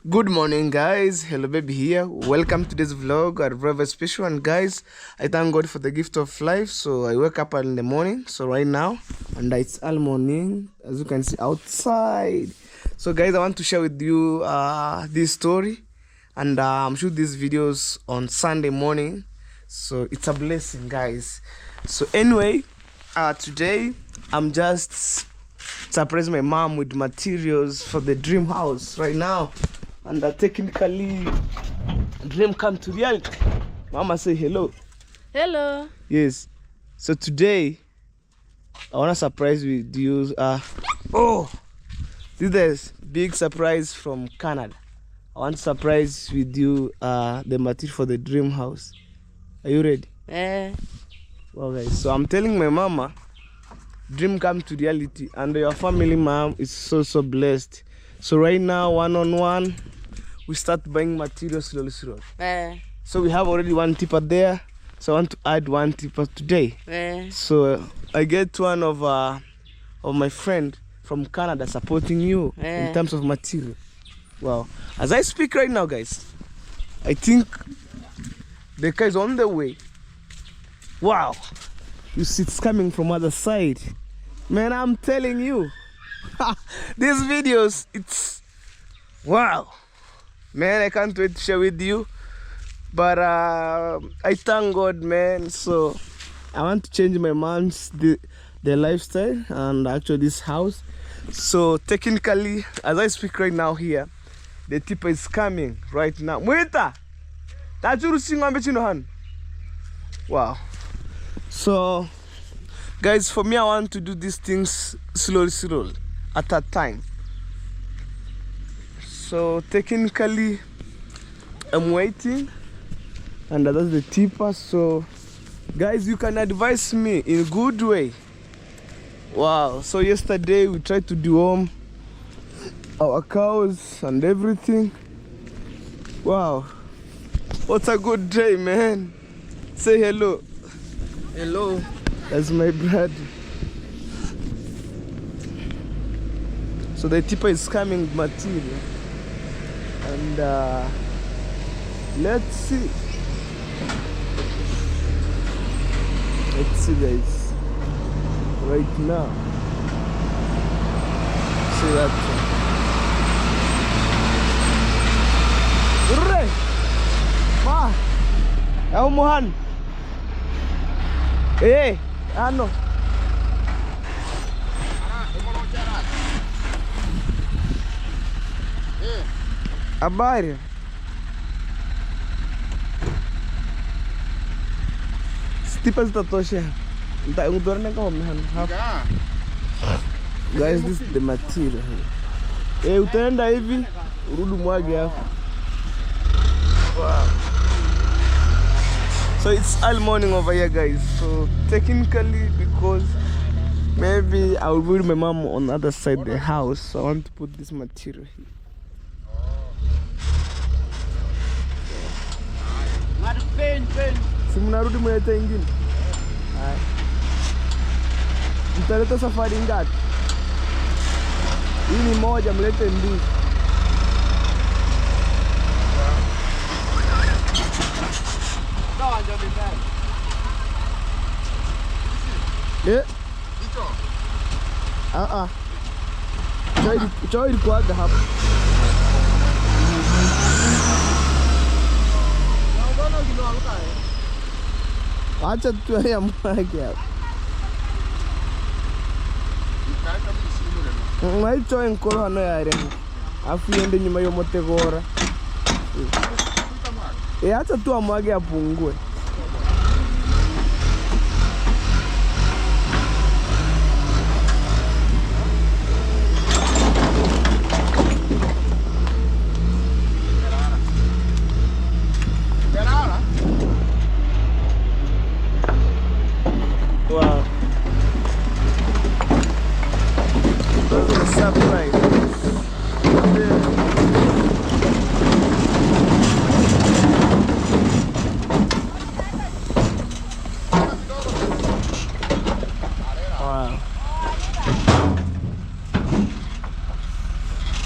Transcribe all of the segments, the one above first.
Good morning, guys. Hello, baby here. Welcome to this vlog. A very special one, guys. I thank God for the gift of life. So I wake up in the morning. So right now, and it's all morning, as you can see outside. So, guys, I want to share with you this story, and I'm shooting these videos on Sunday morning. So it's a blessing, guys. So anyway, today I'm just surprising my mom with materials for the dream house right now. And technically, dream come to reality. Mama say hello. Hello. Yes. So today, I want to surprise with you. This is big surprise from Canada. I want to surprise with you the material for the dream house. Are you ready? Well, guys, so I'm telling my mama, dream come to reality, and your family, mom, is so blessed. So right now, one-on-one, we start buying materials slowly. So we have already one tipper there. So I want to add one tipper today. So I get one of my friend from Canada supporting you in terms of material. Wow. As I speak right now, guys, I think the car is on the way. Wow. You see it's coming from other side. Man, I'm telling you. These videos, it's wow. Man, I can't wait to share with you. But I thank God, man. So I want to change my mom's the lifestyle and actually this house. So technically, as I speak right now here, the tipper is coming right now. Wow. So guys, for me, I want to do these things slowly at a time. So technically, I'm waiting, and that's the tipper. So guys, you can advise me in a good way. Wow. So yesterday we tried to deworm our cows and everything. Wow. What a good day, man. Say hello. Hello. That's my brother. So the tipper is coming with material, and let's see. Let's see, guys. Right now. See that. Hooray! Ma, how Mohan? Hey, ano? Habari. Stipa zitatosha. Nitaudorna kama hapa. Guys, this is the material. Utaenda hivi, urudi mwage hapo. Wow. So it's all morning over here, guys. So technically, because maybe I will build my mom on the other side of the house, so I want to put this material here. Si mnarudi mlete ingine. Mtaleta safari ngapi? Hii ni moja, mlete mbili. Yeah. Choi ilikuwaga hapa. Acha tu ya mwage hapa. Ngai choi nkolo hano yare. Afu yende nyuma yo motegora. Acha tu amwage apungue. Wow. That's a surprise. Wow.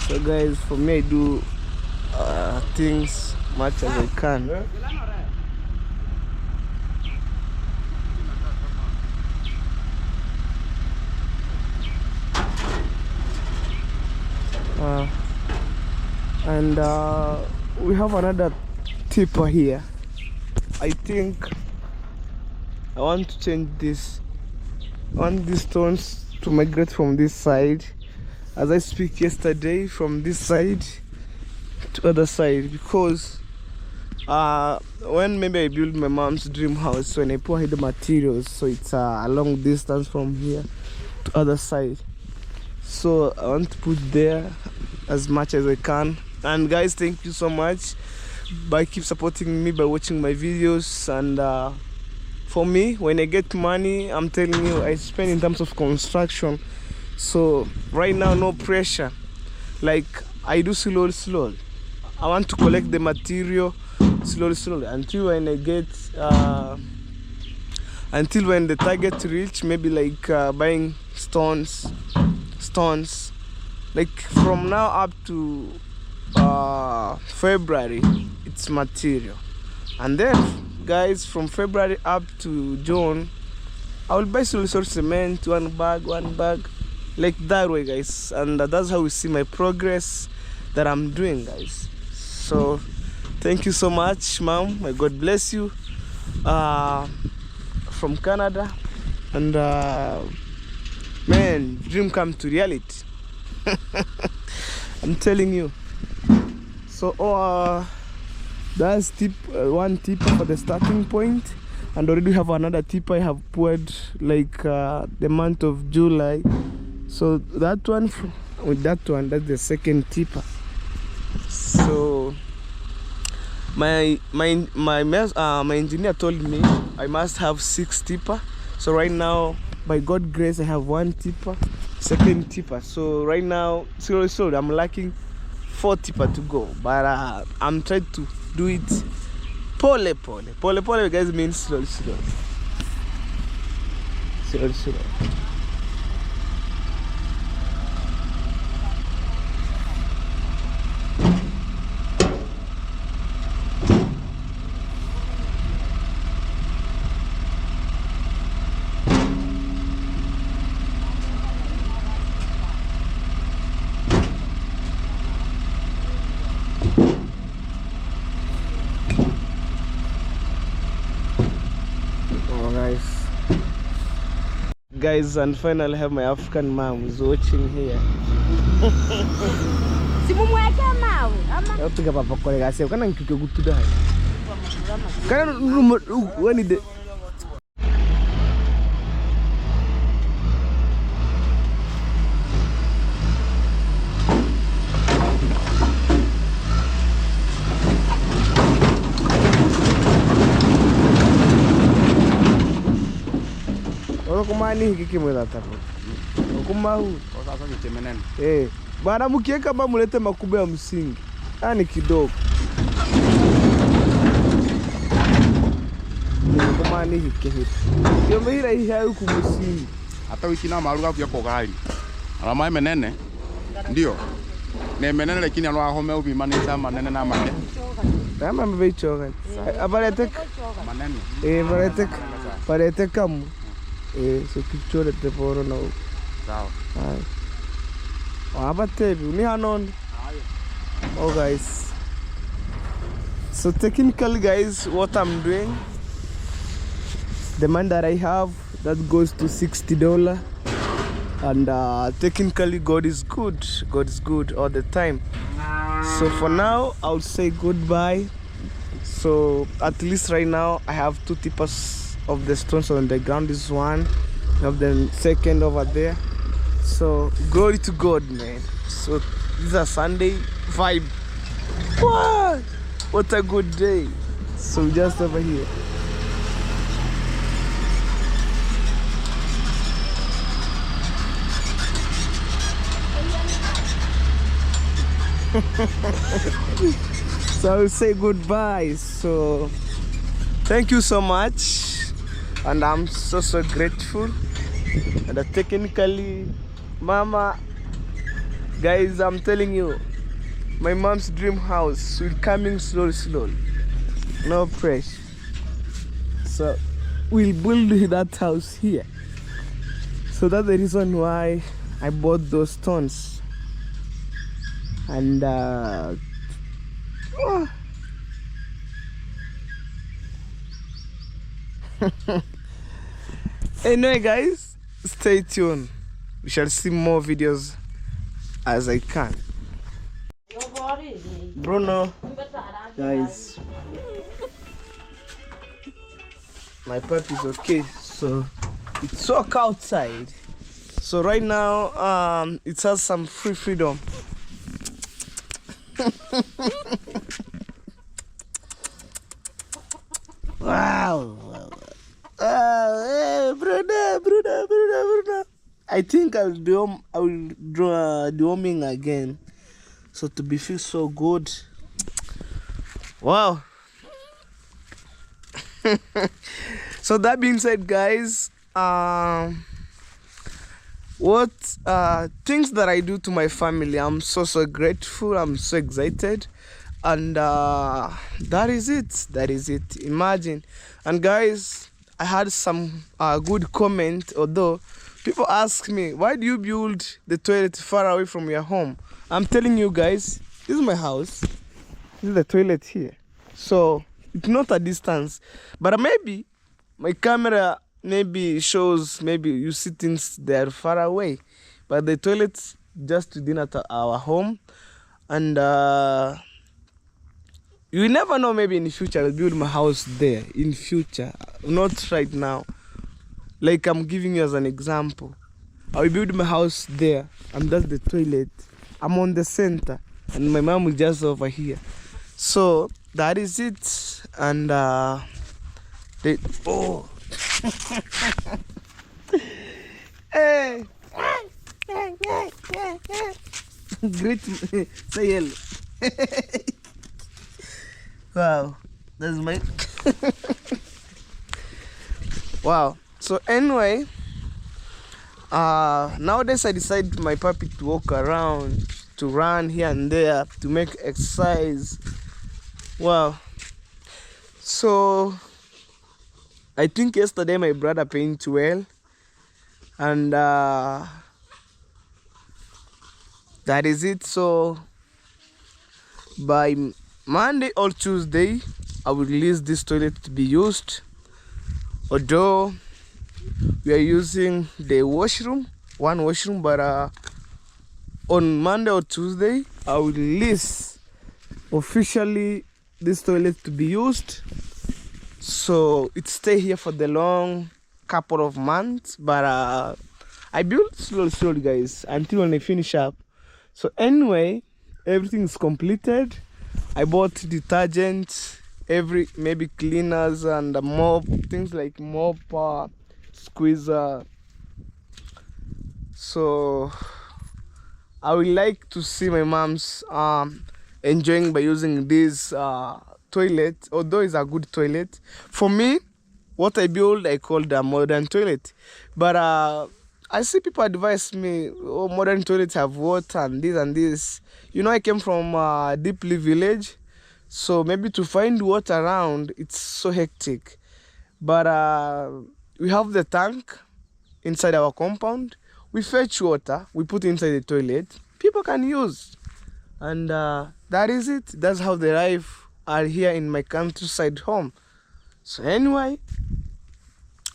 So guys, for me I do things much as I can. And we have another tipper here. I think I want to change this. I want these stones to migrate from this side, as I speak yesterday, from this side to other side, because when maybe I build my mom's dream house, when I pour the materials, so it's a long distance from here to other side. So I want to put there as much as I can. And guys, thank you so much by keep supporting me by watching my videos. And for me, when I get money, I'm telling you, I spend in terms of construction. So right now, no pressure. Like, I do slow. I want to collect the material slowly until when I get until when the target reach, maybe like buying stones. Like from now up to February, it's material. And then guys, from February up to June, I will buy slowly cement, one bag, like that way, guys. And that's how we see my progress that I'm doing, guys. So thank you so much, mom. May God bless you, from Canada. And man, dream come to reality. I'm telling you. So that's one tip for the starting point, and already have another tip I have poured like the month of July. So that one, with that one, that's the second tipper. So my engineer told me I must have 6 tipper. So right now, by God's grace, I have 1 tipper, second tipper. So right now, slowly, I'm lacking 4 tipper to go. But I'm trying to do it pole. Pole, guys, means slow. Guys, and finally I have my African mom who's watching here. Simumweka mawe ama Yotuka papa kole gase kana nkike gutuda. Kana wani de kumani hiki kimweza tapo kumahu sasa kitemenene bana mkieka kama mulete makubwa ya msingi yani kidogo kumani hiki hiyo mehira hii hayo kumsingi hata wiki na maruga kwa kogali alama menene ndio ne menene lakini anwa home ubi manisa manene na mane kama mbechoka abalete manene parete kamu so kichore te poro no sawa abatebi ni hanon. Oh guys, so technically guys, what I'm doing, the man that I have, that goes to $60, and technically God is good all the time. So for now I'll say goodbye. So at least right now I have 2 tippers of the stones on the ground. This one, we have the second over there. So glory to God, man. So this is a Sunday vibe. What a good day. So just over here. So I will say goodbye. So thank you so much. And I'm so grateful. And technically, mama, guys, I'm telling you, my mom's dream house will coming slowly. No pressure. So we'll build that house here. So that's the reason why I bought those stones. And anyway guys, stay tuned. We shall see more videos as I can. Bruno, guys, my puppy is okay, so it's so outside. So right now it has some freedom. Wow. Hey, Bruno. I think I will draw deworming again. So to be feel so good. Wow. So that being said, guys, what things that I do to my family, I'm so grateful, I'm so excited, and that is it. Imagine. And guys, I had some good comment, although people ask me, why do you build the toilet far away from your home? I'm telling you guys, this is my house, this is the toilet here, so it's not a distance, but maybe my camera maybe shows, maybe you see things there far away, but the toilet's just within at our home. And you never know, maybe in the future I'll build my house there in future, not right now. Like I'm giving you as an example, I'll build my house there, and that's the toilet. I'm on the center and my mom is just over here. So that is it. And oh hey, great, say hello. Wow, that's my wow. So anyway, nowadays I decided my puppy to walk around, to run here and there, to make exercise. Wow. So I think yesterday my brother painted well, and that is it. So by Monday or Tuesday I will release this toilet to be used, although we are using the washroom, one washroom, but on Monday or Tuesday I will release officially this toilet to be used. So it stay here for the long couple of months, but I build slowly guys, until when I finish up. So anyway, everything is completed. I bought detergent, maybe cleaners and mop, things like mop, squeezer. So I would like to see my mom's enjoying by using this toilet, although it's a good toilet. For me, what I build, I call the modern toilet. But I see people advise me, oh, modern toilets have water and this. You know, I came from Deeply village, so maybe to find water around, it's so hectic. But we have the tank inside our compound. We fetch water, we put inside the toilet, people can use. And that is it. That's how the life are here in my countryside home. So anyway,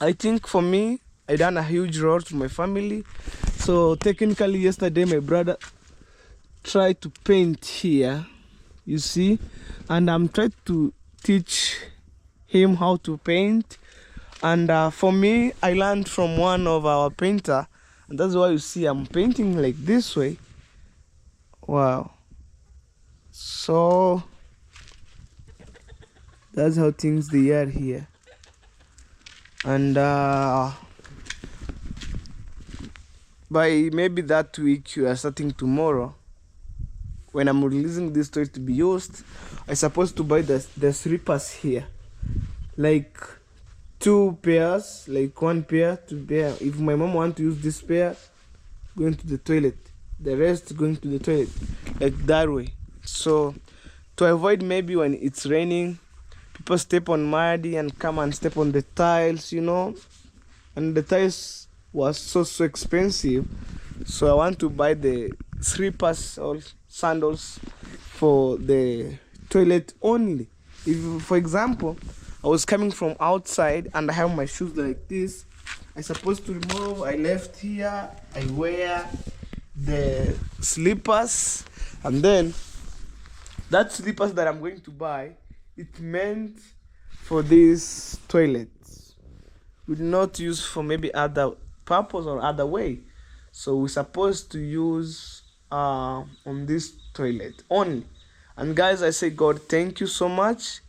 I think for me, I done a huge role to my family. So technically yesterday my brother tried to paint here, you see, and I'm trying to teach him how to paint. And for me, I learned from one of our painter, and that's why you see I'm painting like this way. Wow. So that's how things they are here. And by maybe that week, you are starting tomorrow, when I'm releasing this toy to be used, I'm supposed to buy the slippers here, like 2 pairs, like 1 pair, 2 pair. If my mom want to use this pair, going to the toilet, the rest going to the toilet, like that way. So to avoid maybe when it's raining, people step on muddy and come and step on the tiles, you know, and the tiles was so expensive. So I want to buy the slippers or sandals for the toilet only. If, for example, I was coming from outside and I have my shoes like this, I supposed to remove, I left here, I wear the slippers, and then that slippers that I'm going to buy, it meant for this toilet. We did not use for maybe other purpose or other way. So we're supposed to use on this toilet only. And guys, I say God, thank you so much.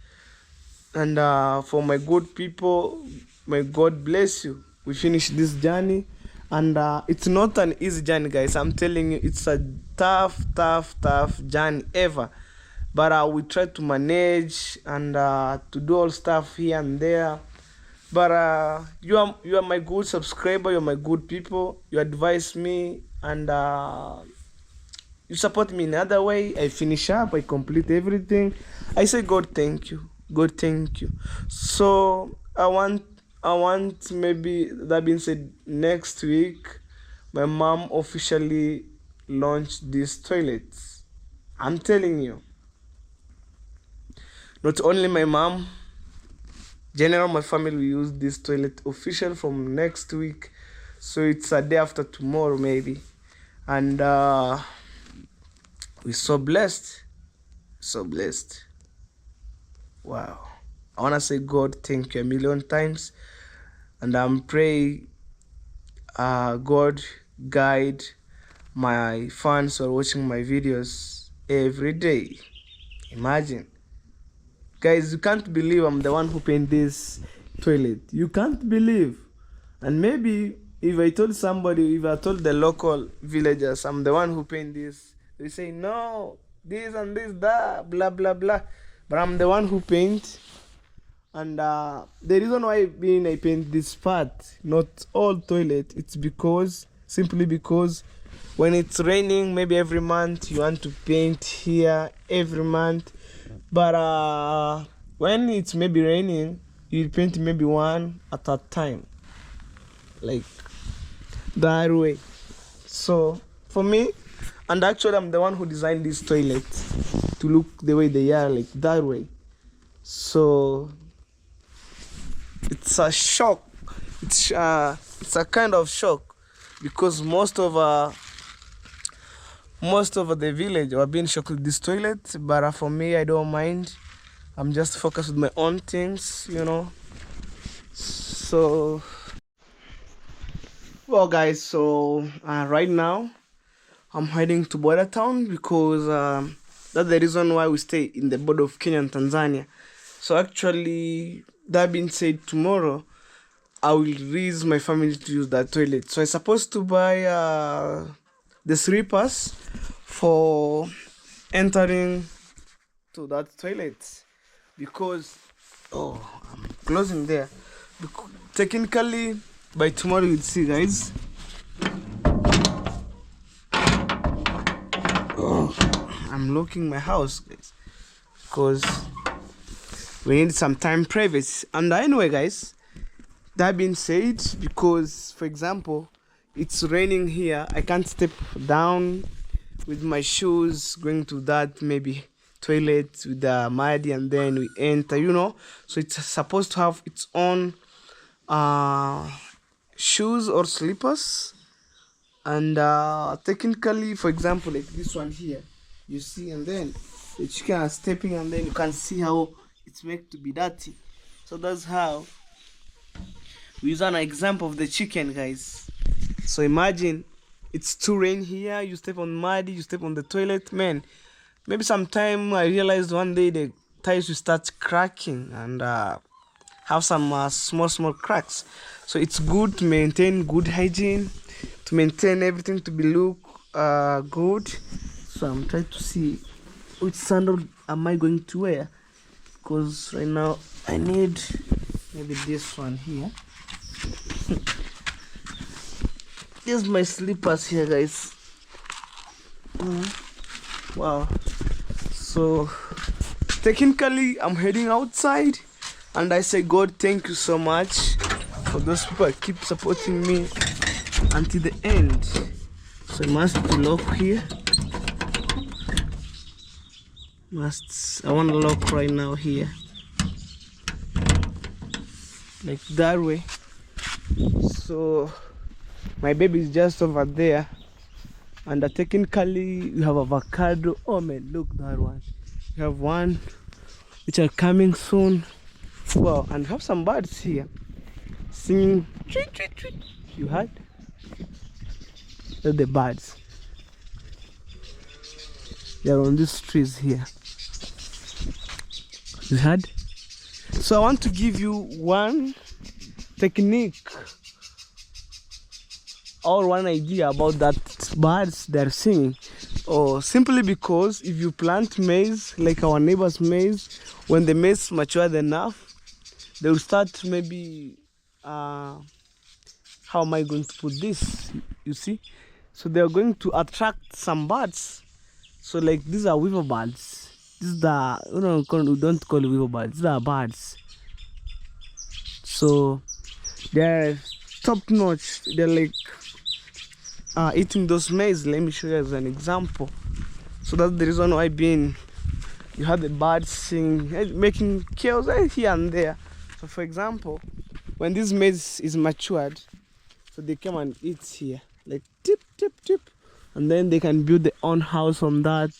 And for my good people, may God bless you. We finish this journey. And it's not an easy journey, guys. I'm telling you, it's a tough journey ever. But we try to manage and to do all stuff here and there. But you are my good subscriber, you're my good people. You advise me and you support me in another way. I finish up, I complete everything. I say God thank you. God thank you. So I want maybe, that being said, next week my mom officially launched these toilets. I'm telling you. Not only my mom, general my family will use this toilet official from next week. So it's a day after tomorrow maybe. And we're so blessed. So blessed. Wow. I want to say God thank you a million times. And I'm praying God guide my fans who are watching my videos every day. Imagine. Guys, you can't believe I'm the one who painted this toilet. You can't believe. And maybe if I told somebody, if I told the local villagers I'm the one who painted this, they say, no, this and this, that, blah, blah, blah. But I'm the one who paint. And the reason why I paint this part, not all toilet, it's because, simply because when it's raining, maybe every month you want to paint here every month. But when it's maybe raining, you paint maybe one at a time, like that way. So for me, and actually I'm the one who designed this toilet to look the way they are, like that way. So it's a shock. It's a kind of shock because most of the village are being shocked with this toilet, but for me, I don't mind. I'm just focused with my own things, you know. So, well, guys, so right now I'm heading to border town because that's the reason why we stay in the border of Kenya and Tanzania. So actually, that being said, tomorrow I will raise my family to use that toilet. So I'm supposed to buy the slippers for entering to that toilet because I'm closing there. Technically, by tomorrow you'll see, guys. I'm locking my house, guys, because we need some time privacy. And anyway, guys, that being said, because for example, it's raining here, I can't step down with my shoes going to that maybe toilet with the muddy and then we enter, you know. So it's supposed to have its own shoes or slippers. And technically, for example, like this one here, you see, and then the chicken are stepping and then you can see how it's made to be dirty. So that's how we use an example of the chicken, guys. So imagine it's too rain here, you step on muddy, you step on the toilet, man. Maybe sometime I realized one day the tires will start cracking and have some small cracks. So it's good to maintain good hygiene, to maintain everything to be look good. So I'm trying to see which sandal am I going to wear, because right now I need maybe this one here. Here's my slippers here, guys. Wow. So technically I'm heading outside, and I say, God, thank you so much for those people that keep supporting me until the end. So I must lock here. I want to lock right now here, like that way. So my baby is just over there, and technically you have avocado. Oh man, look that one. You have one which are coming soon. Wow, and have some birds here singing tweet tweet tweet. You heard? They're the birds. They're on these trees here. You heard? So I want to give you one technique or one idea about that birds they're singing. Or simply because if you plant maize, like our neighbor's maize, when the maize matured enough, they will start maybe, how am I going to put this? You see? So they are going to attract some birds. So like these are weaver birds. These are, we don't call it weaver birds. These are birds. So they're top notch. They're like eating those maize. Let me show you as an example. So that's the reason why you have the birds singing, making chaos here and there. So for example, when this maize is matured, so they come and eat here, like tip, tip, tip. And then they can build their own house on that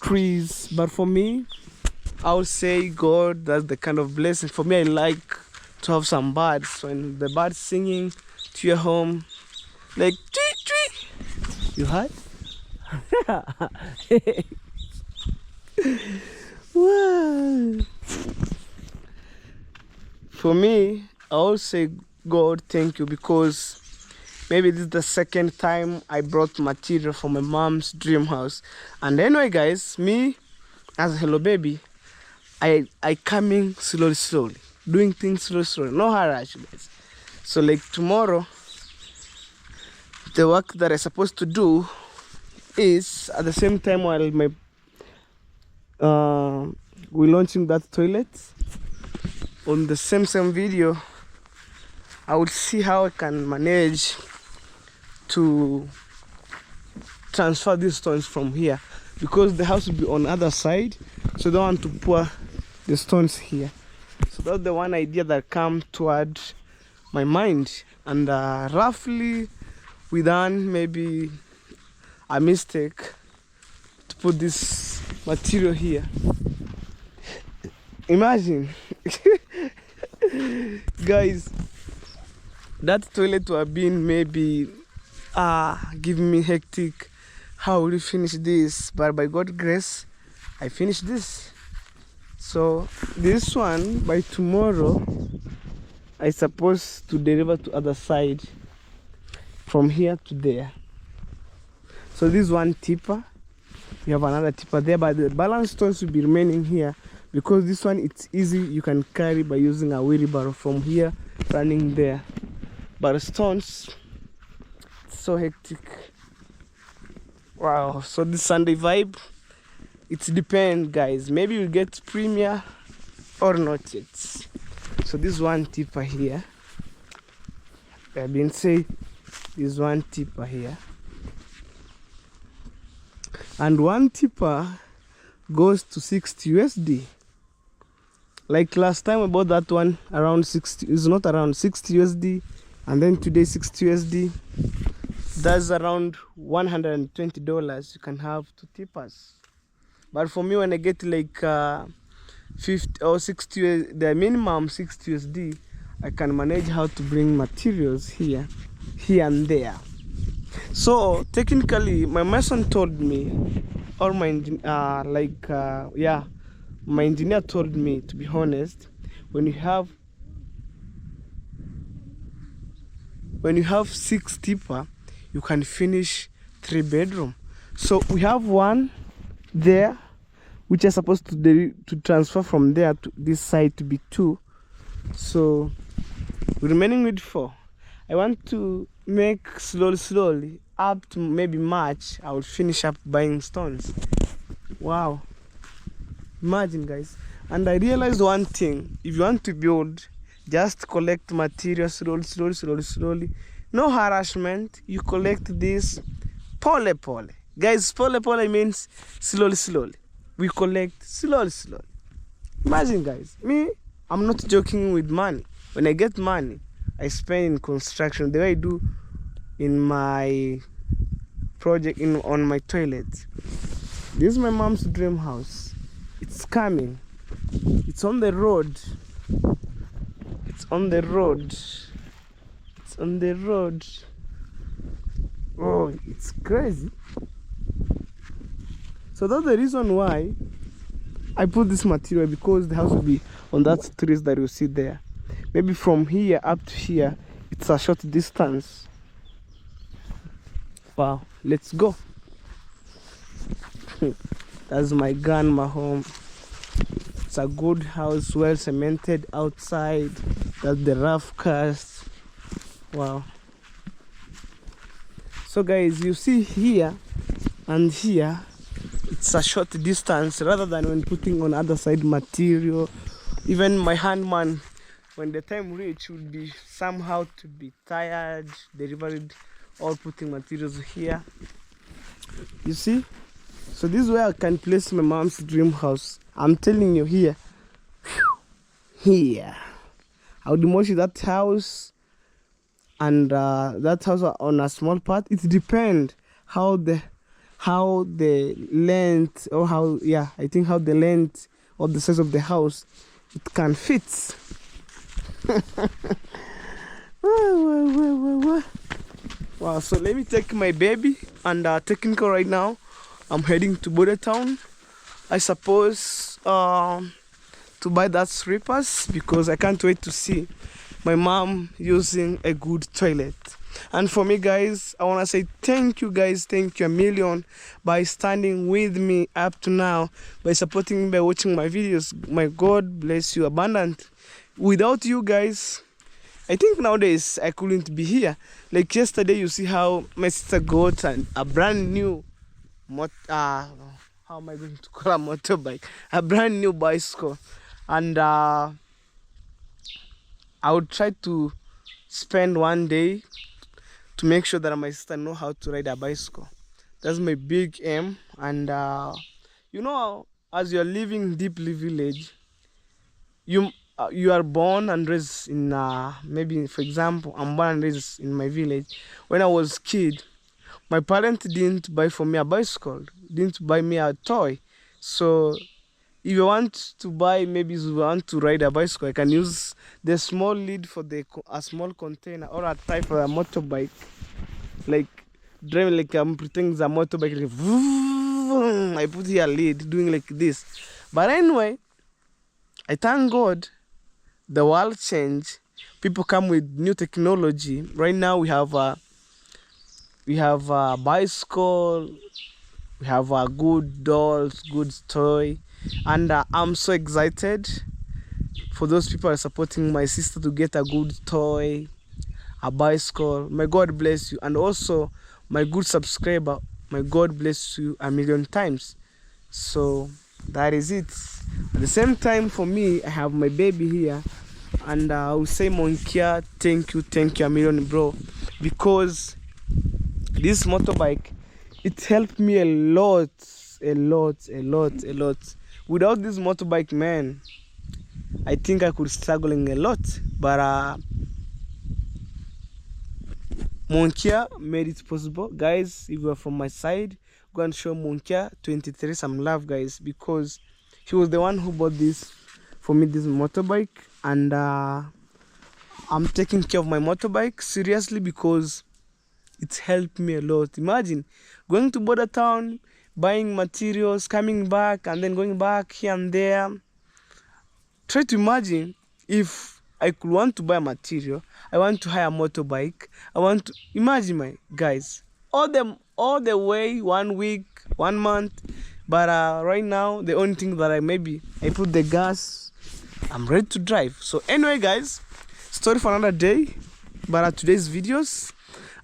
trees. But for me, I would say God, that's the kind of blessing. For me, I like to have some birds. When the birds singing to your home, like tweet tweet. You heard? Wow. For me, I always say, God, thank you, because maybe this is the second time I brought material for my mom's dream house. And anyway, guys, me as a Hello Baby, I coming slowly, doing things slowly, no hurry, guys. So like tomorrow, the work that I'm supposed to do is at the same time while we're launching that toilet on the same video, I will see how I can manage to transfer these stones from here, because the house will be on the other side, so I don't want to pour the stones here. So that's the one idea that come toward my mind, and roughly we done maybe a mistake to put this material here. Imagine guys, that toilet would have been maybe giving me hectic. How will you finish this? But by God's grace, I finished this. So this one, by tomorrow, I supposed to deliver to other side from here to there. So this one tipper, we have another tipper there, but the balance stones will be remaining here, because this one, it's easy, you can carry by using a wheelbarrow from here running there. But stones, so hectic. Wow. So this Sunday vibe, it depends, guys. Maybe you get premiere or not yet. So this one tipper here, I've been saying this one tipper here, and one tipper goes to 60 USD. Like last time I bought that one around 60, it's not around 60 USD, and then today 60 USD. That's around $120. You can have 2 tippers. But for me, when I get like 50 or 60, the minimum 60 USD, I can manage how to bring materials here and there. So technically, my mason told me, or my my engineer told me, to be honest, when you have 6 tipper, you can finish 3 bedroom. So we have one there, which is supposed to transfer from there to this side to be 2. So we're remaining with 4. I want to make slowly up to maybe March. I will finish up buying stones. Wow. Imagine, guys. And I realized one thing. If you want to build, just collect materials slowly. No harassment. You collect this pole. Guys, pole means slowly. We collect slowly. Imagine, guys. Me, I'm not joking with money. When I get money, I spend in construction the way I do in my project on my toilet. This is my mom's dream house. It's coming. It's on the road. Oh, it's crazy. So that's the reason why I put this material, because the house will be on that trees that you see there. Maybe from here up to here, it's a short distance. Wow, let's go. That's my grandma home. It's a good house, well cemented outside. That's the rough cast. Wow. So guys, you see here and here, it's a short distance rather than when putting on other side material. Even my handman, when the time reach, would be somehow to be tired, delivered, all putting materials here. You see? So this is where I can place my mom's dream house. I'm telling you, here. Here. I would demolish that house and that house on a small part. It depends how the length, or how the length or the size of the house it can fit. Wow, so let me take my baby and technical right now. I'm heading to Border Town. I suppose to buy that slippers, because I can't wait to see my mom using a good toilet. And for me, guys, I want to say thank you, guys. Thank you a million by standing with me up to now, by supporting me, by watching my videos. My God bless you abundant. Without you guys, I think nowadays I couldn't be here. Like yesterday, you see how my sister got a brand new how am I going to call a motorbike? A brand new bicycle. And I would try to spend one day to make sure that my sister know how to ride a bicycle. That's my big aim. And you know, as you're living deeply village, you are born and raised in maybe, for example, I'm born and raised in my village. When I was a kid, my parents didn't buy for me a bicycle, didn't buy me a toy. So if you want to buy, maybe you want to ride a bicycle, I can use the small lead for a small container, or a type of a motorbike, like driving like I'm pretending it's a motorbike. Like, I put here a lead doing like this. But anyway, I thank God the world changed. People come with new technology. Right now we have a bicycle, we have good dolls, good toy, and I'm so excited for those people who are supporting my sister to get a good toy, a bicycle. May God bless you. And also my good subscriber, may God bless you a million times. So that is it. At the same time, for me, I have my baby here, and I will say, Monkia, thank you a million, bro, because this motorbike, it helped me a lot. Without this motorbike, man, I think I could struggling a lot. But Monkia made it possible. Guys, if you are from my side, go and show Monkia 23 some love, guys, because he was the one who bought this for me, this motorbike. And I'm taking care of my motorbike seriously, because it's helped me a lot. Imagine going to Border Town, buying materials, coming back, and then going back here and there. Try to imagine if I could want to buy material, I want to hire a motorbike, I want to imagine, my guys, all the way 1 week, 1 month. But right now, the only thing that I put the gas, I'm ready to drive. So anyway, guys, story for another day. But today's videos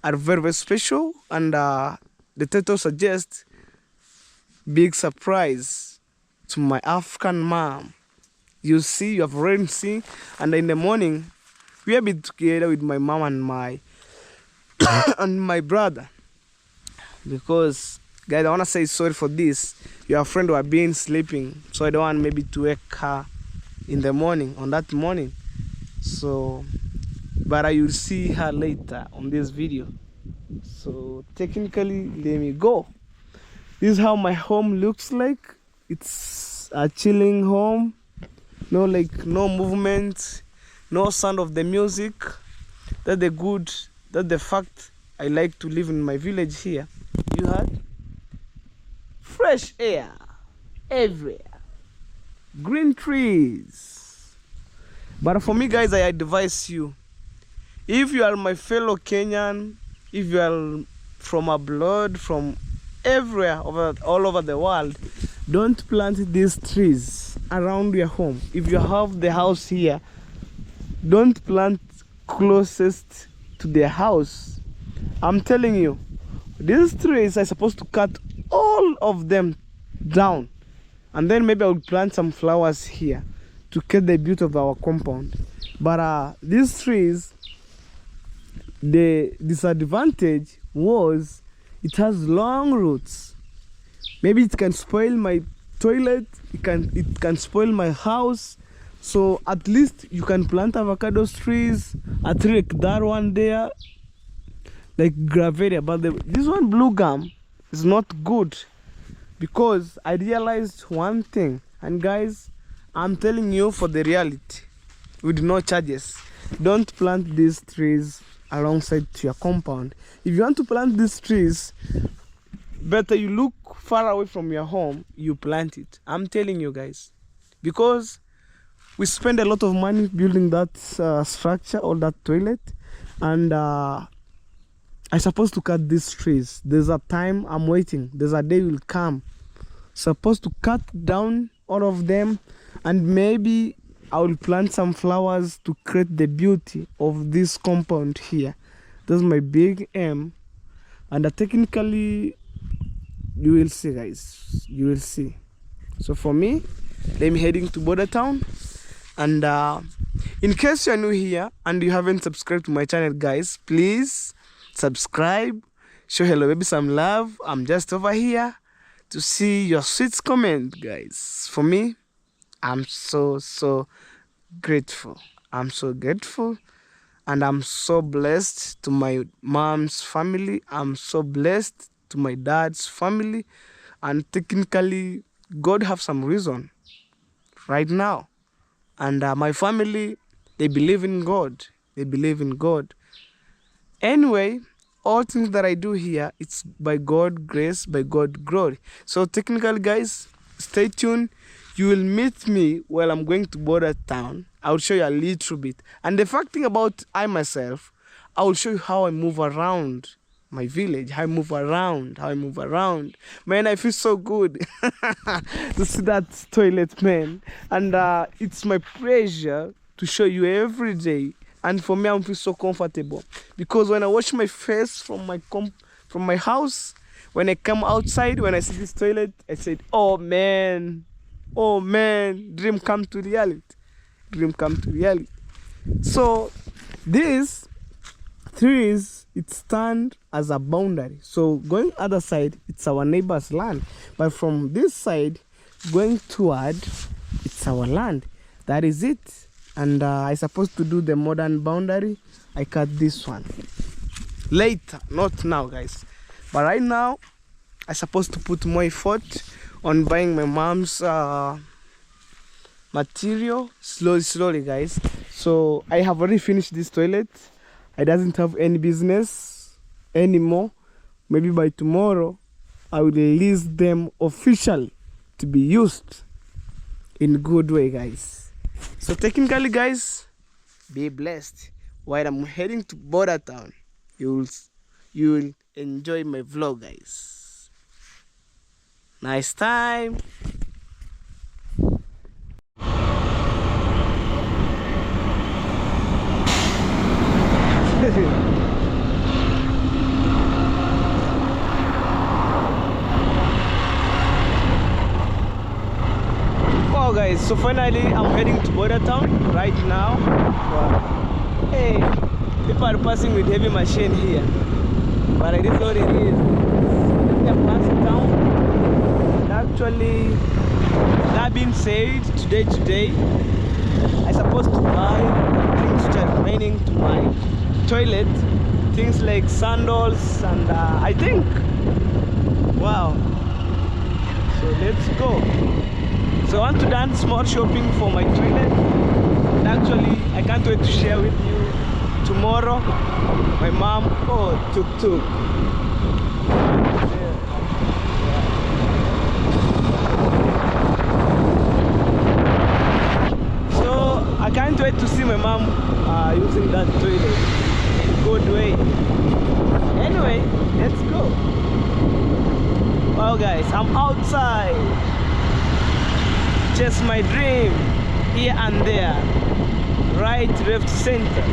are very, very special, and the title suggests big surprise to my African mom. You see, you have already seen, and in the morning we will be together with my mom and my and my brother. Because guys, I wanna say sorry for this. Your friend were been sleeping, so I don't want maybe to wake her in the morning on that morning. So, but I will see her later on this video. So technically, let me go. This is how my home looks like. It's a chilling home. No movement, no sound of the music. That's the fact I like to live in my village here. You heard? Fresh air everywhere, green trees. But for me guys, I advise you, if you are my fellow Kenyan, if you are from abroad, from everywhere, all over the world, don't plant these trees around your home. If you have the house here, don't plant closest to the house. I'm telling you, these trees are supposed to cut all of them down, and then maybe I will plant some flowers here to get the beauty of our compound. But these trees, the disadvantage was it has long roots. Maybe it can spoil my toilet, it can spoil my house. So at least you can plant avocado trees, a tree like that one there, like graveria. But this one, blue gum, is not good, because I realized one thing. And guys, I'm telling you for the reality, with no charges, don't plant these trees alongside to your compound. If you want to plant these trees, better you look far away from your home, you plant it. I'm telling you guys, because we spend a lot of money building that structure or that toilet, and I'm supposed to cut these trees. There's a time I'm waiting. There's a day will come. Supposed to cut down all of them, and maybe I will plant some flowers to create the beauty of this compound here. That's my big aim. And technically, you will see guys, you will see. So for me, I'm heading to Border Town. And in case you're new here and you haven't subscribed to my channel guys, please subscribe, show hello baby some love. I'm just over here to see your sweet comment guys. For me, I'm so grateful. I'm so grateful, and I'm so blessed to my mom's family. I'm so blessed to my dad's family, and technically God have some reason right now. And my family, they believe in God. They believe in God. Anyway, all things that I do here, it's by God grace, by God glory. So technically guys, stay tuned. You will meet me while I'm going to Border Town. I'll show you a little bit. And the fact thing about I myself, I will show you how I move around my village, how I move around. Man, I feel so good to see that toilet, man. And it's my pleasure to show you every day. And for me, I feel so comfortable, because when I wash my face from my house, when I come outside, when I see this toilet, I said, oh man, dream come to reality. So this trees, it stand as a boundary. So going other side, it's our neighbor's land, but from this side going toward, it's our land. That is it. And I supposed to do the modern boundary. I cut this one later, not now guys, but right now I supposed to put more effort on buying my mom's material slowly guys. So I have already finished this toilet. I doesn't have any business anymore. Maybe by tomorrow I will release them officially to be used in good way guys. So technically guys, be blessed. While I'm heading to Border Town, you will enjoy my vlog guys. Nice time. So finally, I'm heading to Border Town right now. Wow. Hey, people are passing with heavy machine here, but I didn't know what it is. They're passing town. And actually, that being said, today, I'm supposed to buy things which are remaining to my toilet, things like sandals and I think, wow. So let's go. So I want to do small shopping for my toilet. And actually, I can't wait to share with you tomorrow. My mom, oh, tuk-tuk. So I can't wait to see my mom using that toilet in a good way. Anyway, let's go. Wow guys, I'm outside. Just my dream, here and there, right, left, center.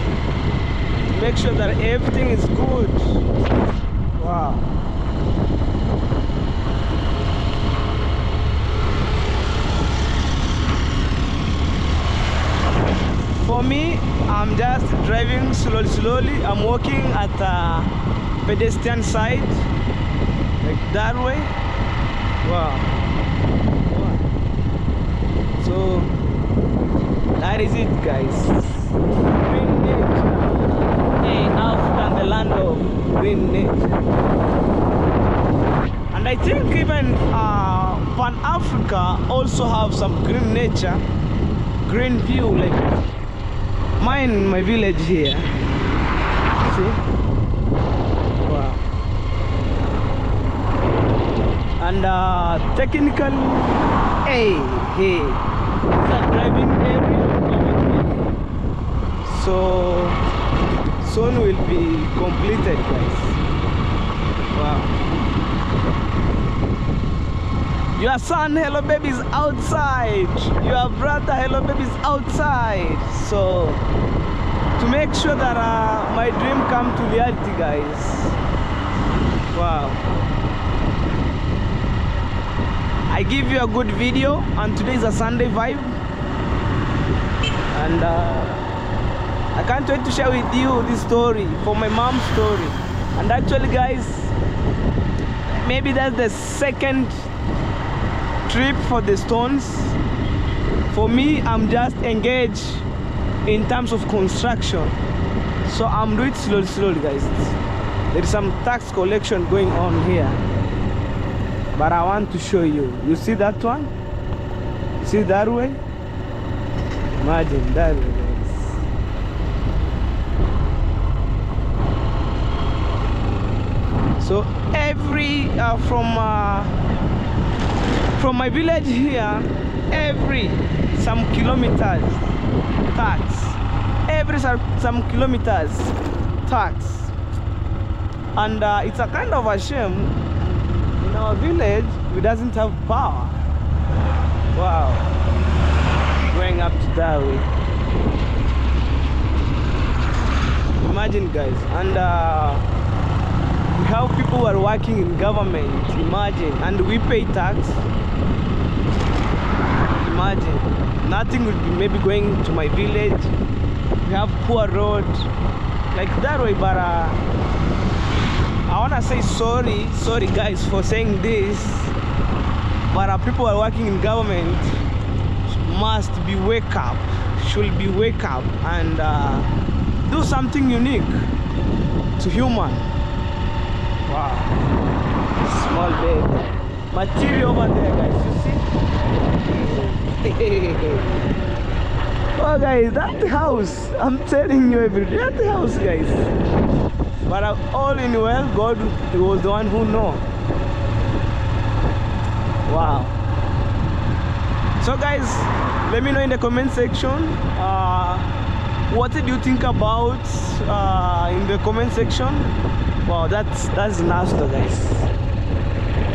Make sure that everything is good. Wow. For me, I'm just driving slowly. I'm walking at a pedestrian side, like that way. Wow. So that is it, guys. Green nature. Hey, Africa, the land of green nature. And I think even Pan Africa also have some green nature, green view, like mine in my village here. See? Wow. And technically, hey. It's a driving area. So soon will be completed, guys. Wow. Your son, hello baby, is outside. Your brother, hello baby, is outside. So to make sure that my dream come to reality, guys. Wow. I give you a good video, and today is a Sunday vibe, and I can't wait to share with you this story, for my mom's story. And actually guys, maybe that's the second trip for the stones. For me, I'm just engaged in terms of construction, so I'm doing it slowly guys. There is some tax collection going on here, but I want to show you. You see that one? See that way? Imagine that way, guys. So every from my village here, every some kilometers tax. Every some kilometers tax, and it's a kind of a shame. In our village, we doesn't have power. Wow. Going up to that way. Imagine guys. And we have people who are working in government. Imagine. And we pay tax. Imagine. Nothing would be maybe going to my village. We have poor road. Like that way, but I wanna say sorry guys for saying this, but people who are working in government must be should be wake up and do something unique to human. Wow. Small bed. Material over there, guys, you see? Oh guys, that house, I'm telling you every day, that house guys. But all in well, God was the one who knows. Wow. So guys, let me know in the comment section what did you think about in the comment section. Wow, that's nasty, guys.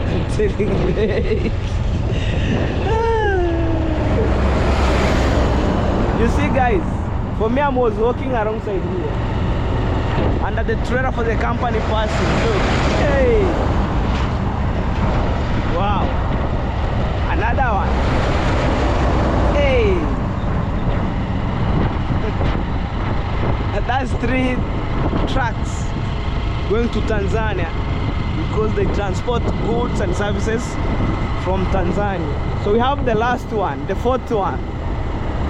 I'm telling you. You see guys, for me I was walking alongside here under the trailer for the company passing. Look, hey, wow, another one. Hey, That's 3 trucks going to Tanzania because they transport goods and services from Tanzania. So we have the last one, the 4th one.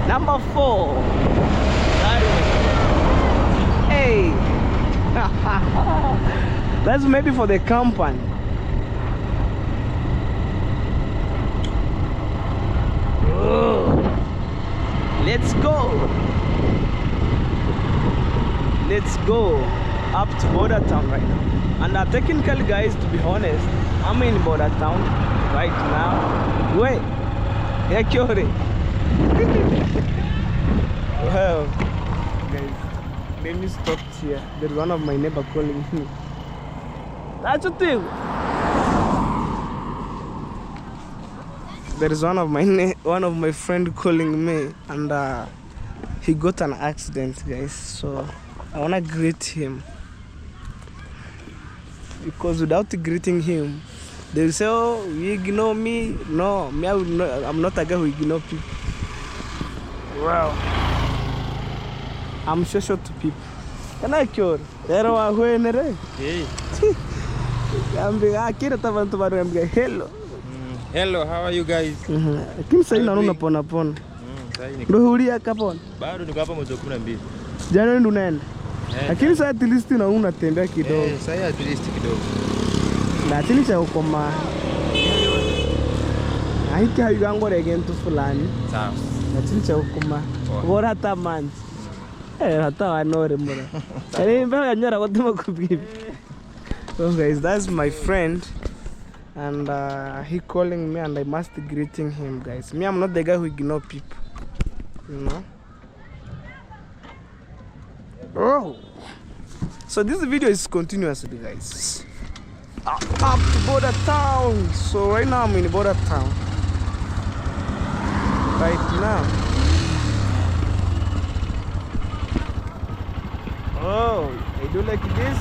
Number 4. Hey. That's maybe for the company. Oh. Let's go. Let's go up to Border Town right now. And technically, guys, to be honest, I'm in Border Town right now. Wait, yeah, Kyori. Well, guys, let me stop here. There's one of my neighbor calling me. That's a thing. There is one of my friend calling me, and he got an accident, guys. So I wanna greet him, because without greeting him, they will say, "Oh, you ignore me." No, me, I'm not a guy who ignore people. Wow, I'm social to people. Can I cure? Hello. Hello, how are you guys? Lakini sasa naona pona pona. Ndio hulia kapona. Bado niko hapa mwezi wa 12. Jana ndo unaenda. Lakini sasa at least na unatembea kidogo. Sasa at least kidogo. Na at least ukoma. Ahiki hayango regento fulani. Sawa. Na at least ukoma. Bora hata man. Hata wanore mbona. Yaani mbona nyara kutuma kubibi. So guys, that's my friend. And he calling me, and I must greeting him, guys. Me, I'm not the guy who ignore people, you know. Oh, so this video is continuous, guys. Up to Border Town. So right now I'm in Border Town. Right now. Oh, I do like this.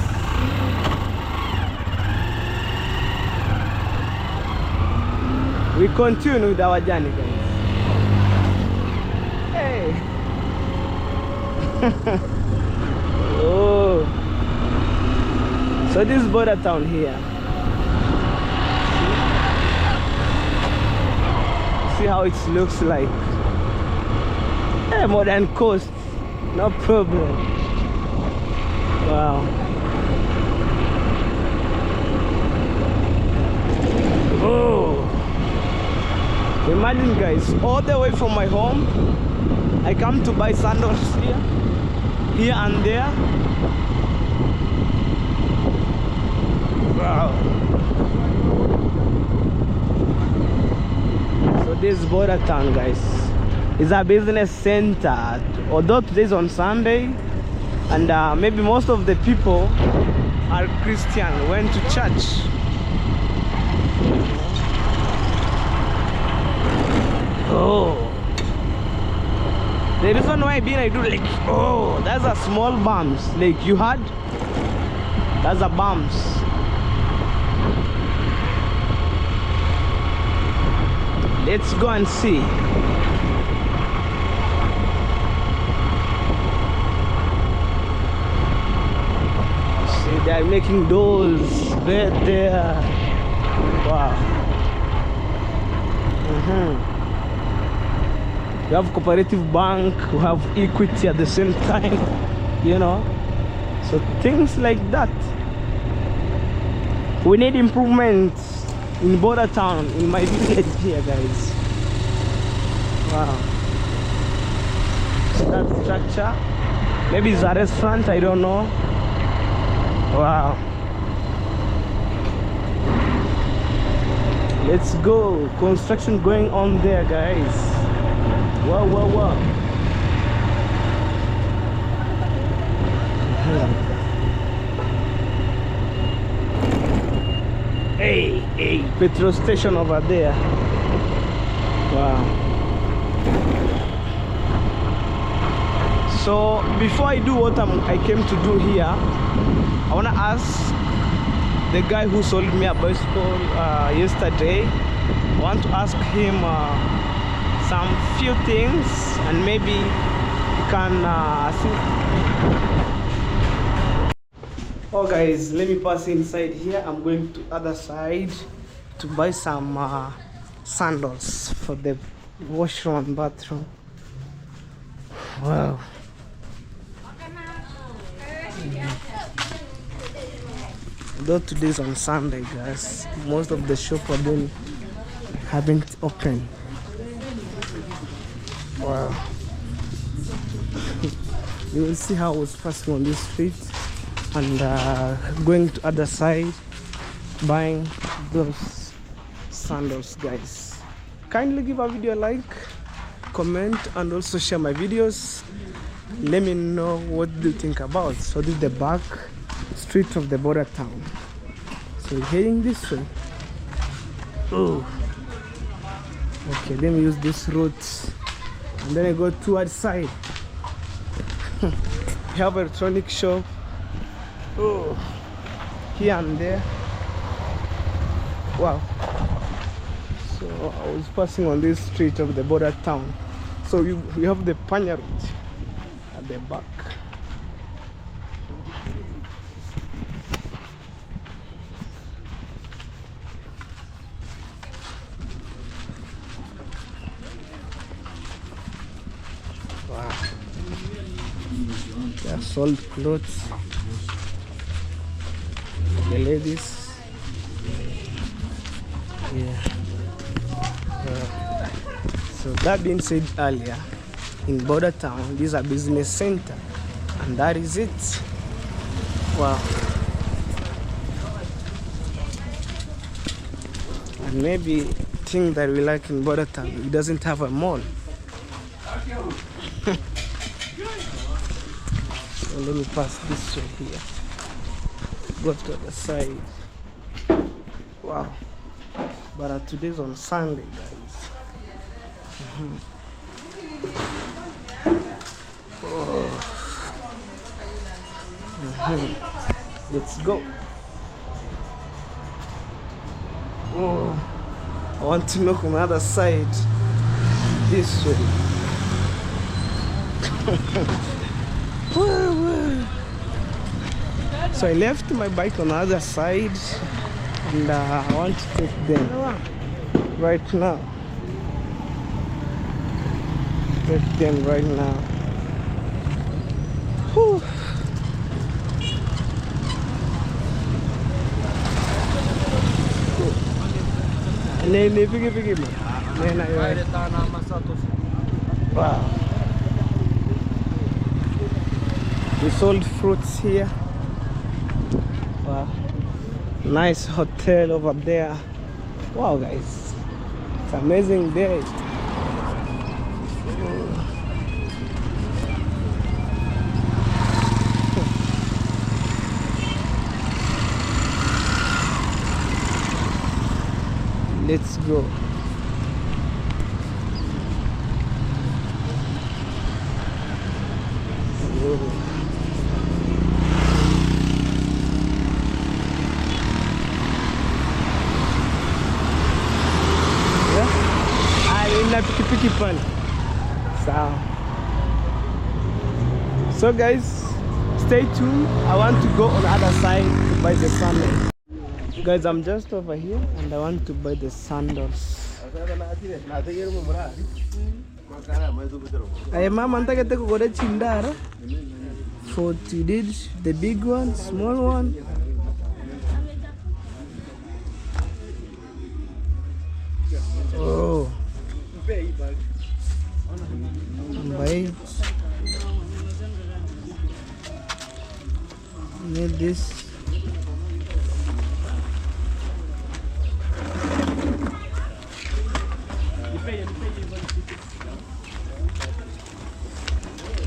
We continue with our journey, guys. Hey. Oh. So this is Border Town here. See how it looks like. Hey, modern coast. No problem. Wow. Oh. Imagine, guys, all the way from my home, I come to buy sandals here and there. Wow. So this is Border Town, guys. It's a business center. Although today is on Sunday, and maybe most of the people are Christian, went to church. Oh, the reason why I do like, oh, that's a small bumps. Like you had, that's a bumps. Let's go and see. See, they are making doors right there. Wow. We have Cooperative Bank, we have Equity at the same time, you know. So things like that. We need improvements in Border Town, in my village here, guys. Wow. So that structure, maybe it's a restaurant, I don't know. Wow. Let's go. Construction going on there, guys. Wow, wow, wow. Hey, hey, petrol station over there. Wow. So before I do what I came to do here, I want to ask the guy who sold me a bicycle yesterday. I want to ask him some few things, and maybe he can see. Oh guys, let me pass inside here. I'm going to other side to buy some sandals for the washroom and bathroom. Wow. Though today's on Sunday, guys, most of the shop haven't opened. Wow. You will see how I was passing on this street and going to other side buying those sandals, guys. Kindly give our video a like, comment, and also share my videos. Let me know what do you think about. So this is the back street of the border town. So we're heading this way. Oh, okay, let me use this route and then I go towards side. We have an electronic shop, oh, here and there. Wow. So I was passing on this street of the border town. So we have the Panya route at the back. Wow. They are sold clothes. The ladies. Yeah. So that being said earlier, in border town, this is a business center, and that is it. Wow. And maybe thing that we like in border town, it doesn't have a mall. So let me pass this way here. Go to the side. Wow. But today's on Sunday, guys. Let's go. Oh, I want to look on the other side. This way. So I left my bike on the other side, and I want to take them right now. Take them right now. Whew. Wow. We sold fruits here. Wow. Nice hotel over there. Wow, guys. It's an amazing day. Let's go. Pikipiki pale. Sawa. So guys, stay tuned. I want to go on the other side to buy the sandals. Guys, I'm just over here and I want to buy the sandals. Hey mama, nataka kukore chindara. 40 did the big one, small one. Oh. Buy. Need this.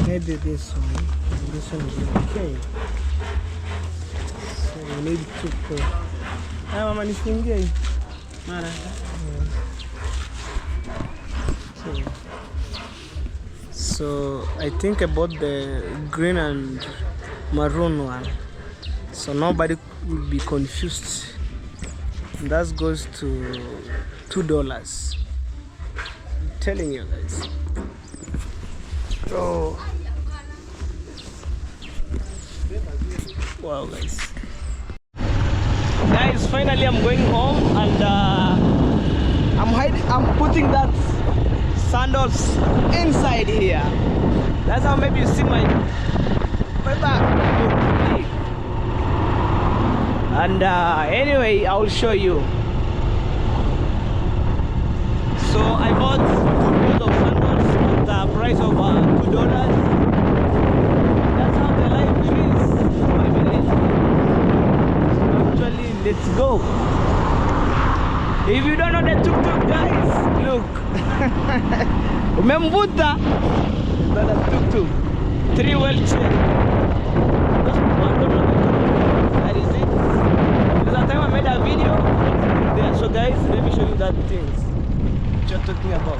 Maybe this one. This one is okay. So we need to put. Ah, mama, nifungie. Mara. So I think about the green and maroon one, so nobody will be confused. And that goes to $2. I'm telling you guys. Oh, Wow, guys. Guys, finally I'm going home and I'm putting that sandals inside here. That's how maybe you see my back. And anyway, I will show you. So I bought 2 pairs of sandals at the price of $2. That's how the life is, my village. Actually, let's go. If you don't know the tuk-tuk, guys, look. Umemvuta? That's a tuk-tuk. 3-wheel chair. That is it. There's a time I made a video there. So guys, let me show you that things which you're talking about.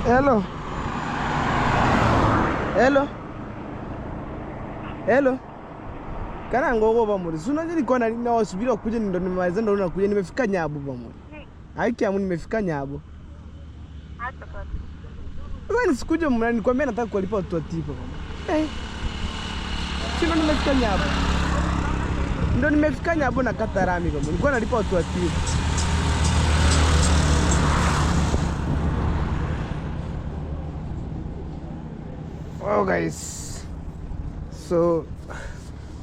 Hello. Hello. Hello. Kana ngogo bamuri. Suna nilikuwa na wasubiri kuja ndo nimemaliza ndo nakuja nimefika Nyabo bamuri. Haiki amu nimefika Nyabo. Hata kwa. Sasa nisikuja mrani nikwambia nataka kulipa watu watipa bamuri. Sina nimefika Nyabo. Ndo nimefika Nyabo na Katarami bamuri. Nilikuwa nalipa watu watipa. Oh guys, so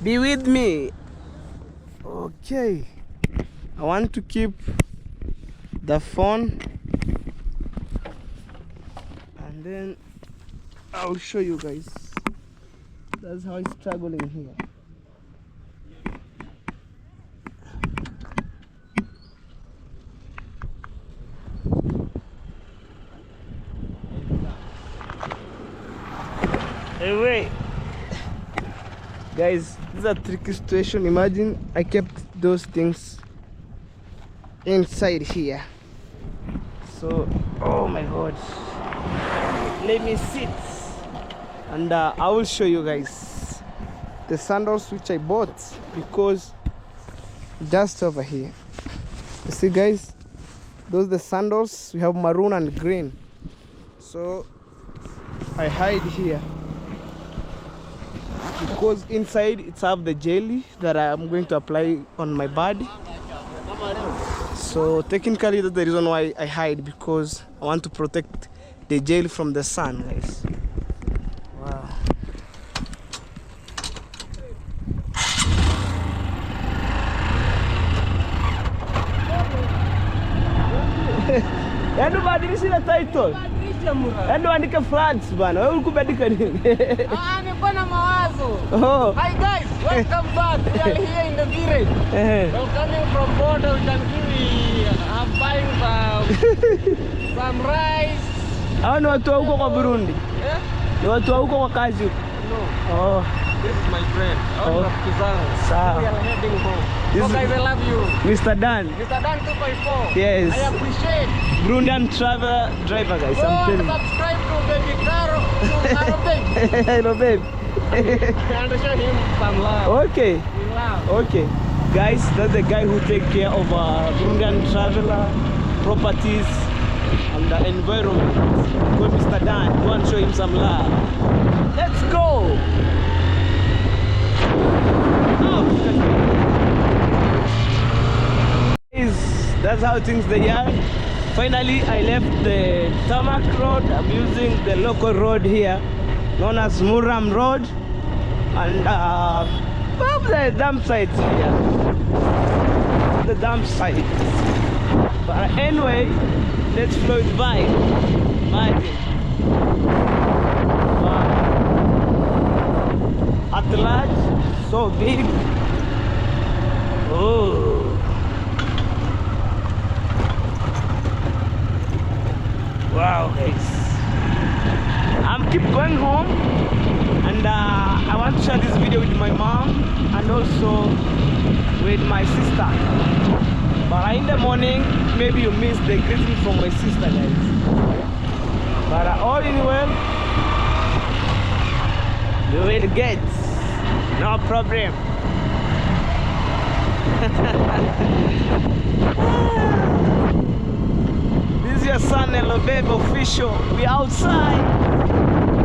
be with me. Okay, I want to keep the phone and then I'll show you guys. That's how I'm struggling here. Anyway, guys, this is a tricky situation. Imagine I kept those things inside here. So, oh my god, let me sit and I will show you guys the sandals which I bought because just over here. You see guys, those are the sandals. We have maroon and green. So I hide here because inside it's have the jelly that I'm going to apply on my body. So technically that's the reason why I hide, because I want to protect the jelly from the sun, guys. Wow. Endo badilisha ile title. Endo andika France bana. Wewe ukubadika nini? Niko na mawazo. Oh. Hi guys, welcome back. We are here in the village. We're coming from border. We can see I'm buying some rice. Hao ni watu wa huko kwa Burundi. Ni watu wa huko kwa kazi huko. No. Oh. This is my friend. Oh. Sawa. We are heading home. So guys, I love you. Mr. Dan. Mr. Dan 254. Yes. I appreciate. Burundian travel driver, guys. Go I'm and telling you. subscribe to Baby Caro. Caro baby. Hello, babe. And show him some love. Okay. We love. Okay. Guys, that's the guy who take care of Burundian traveler, properties, and the environment. Go, Mr. Dan. Go and show him some love. Let's go. That's how things they are. Finally, I left the tarmac road. I'm using the local road here, known as Muram Road, and above the dump sites here. The dump site. But anyway, let's float by. Imagine. Wow. At large, so big. Oh. Wow, guys, I'm keep going home, and I want to share this video with my mom and also with my sister. But in the morning, maybe you miss the greeting from my sister, guys. But all in well, you will get. No problem. This is your son Elobebe official. We outside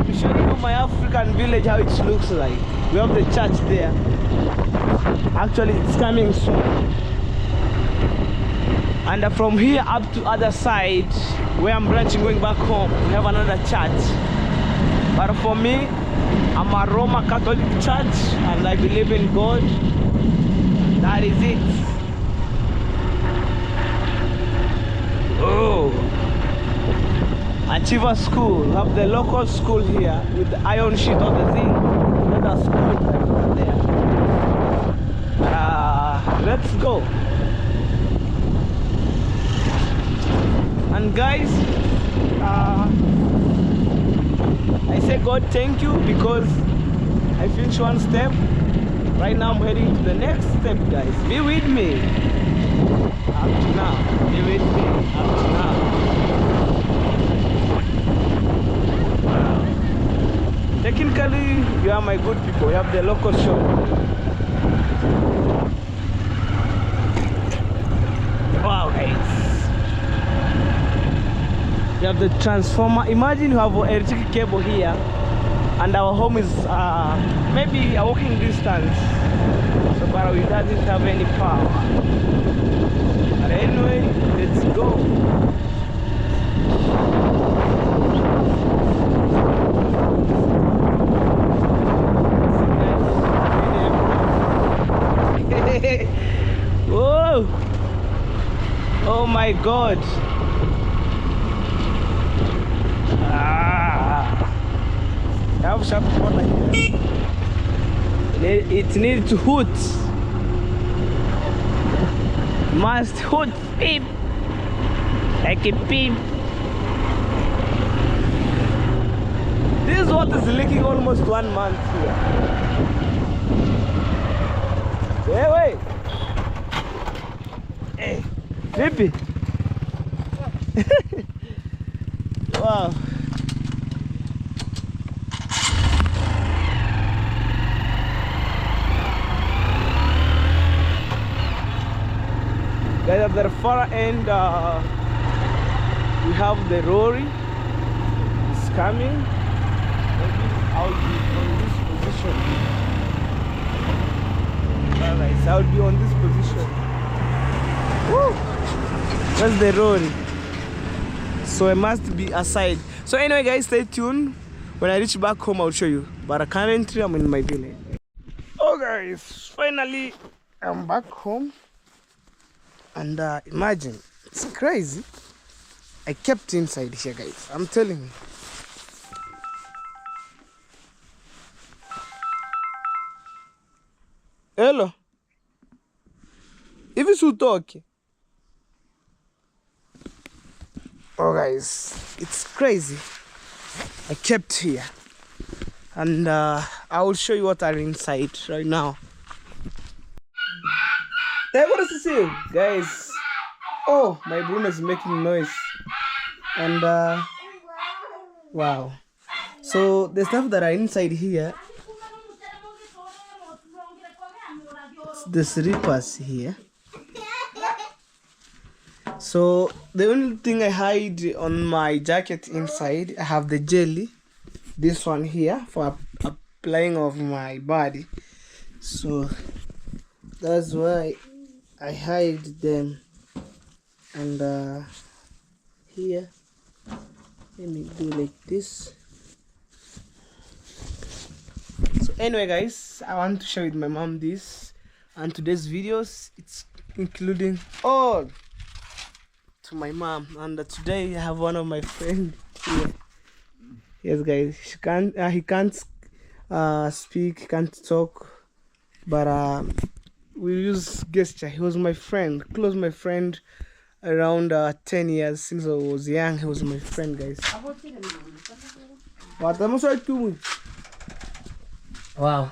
to show you my African village, how it looks like. We have the church there. Actually, it's coming soon. And from here up to other side, where I'm branching going back home, we have another church. But for me, I'm a Roman Catholic church and I believe in God. That is it. Oh, Achiever School. We have the local school here with the iron sheet on the thing. Another school right there. Let's go. And guys, I say God thank you because I finished one step. Right now I'm heading to the next step, guys. Be with me. Up to now. Be with me. Up to now. Technically, you are my good people. You have the local shop. Wow, guys. You have the transformer. Imagine you have an electric cable here. And our home is maybe a walking distance, so but we doesn't have any power. But anyway, let's go. Whoa! Oh my God! Have sharp corner here. It needs to hoot. Must hoot, beep. Like a beep. This water is leaking almost 1 month here. Hey, wait. Hey, Bippy. Wow. Guys, at the far end, we have the Rory. It's coming. Maybe I'll be on this position. Alright, I'll be on this position. Woo! That's the Rory. So I must be aside. So anyway, guys, stay tuned. When I reach back home, I'll show you. But currently, I'm in my village. Oh, guys, finally, I'm back home. And imagine, it's crazy. I kept inside here, guys. I'm telling you. Hello. If you should talk. Oh, guys, it's crazy. I kept here. And I will show you what are inside right now. What to see, guys? Oh, my broom is making noise, and wow. So the stuff that are inside here, it's the slippers here. So the only thing I hide on my jacket inside, I have the jelly, this one here for applying of my body. So that's why I hide them. And here, let me do like this. So anyway, guys, I want to share with my mom this, and today's videos, it's including all to my mom. And today I have one of my friends here. Yes, guys, he can't speak, can't talk, but we use gesture. He was my friend, close my friend, around 10 years since I was young. He was my friend, guys. Wow.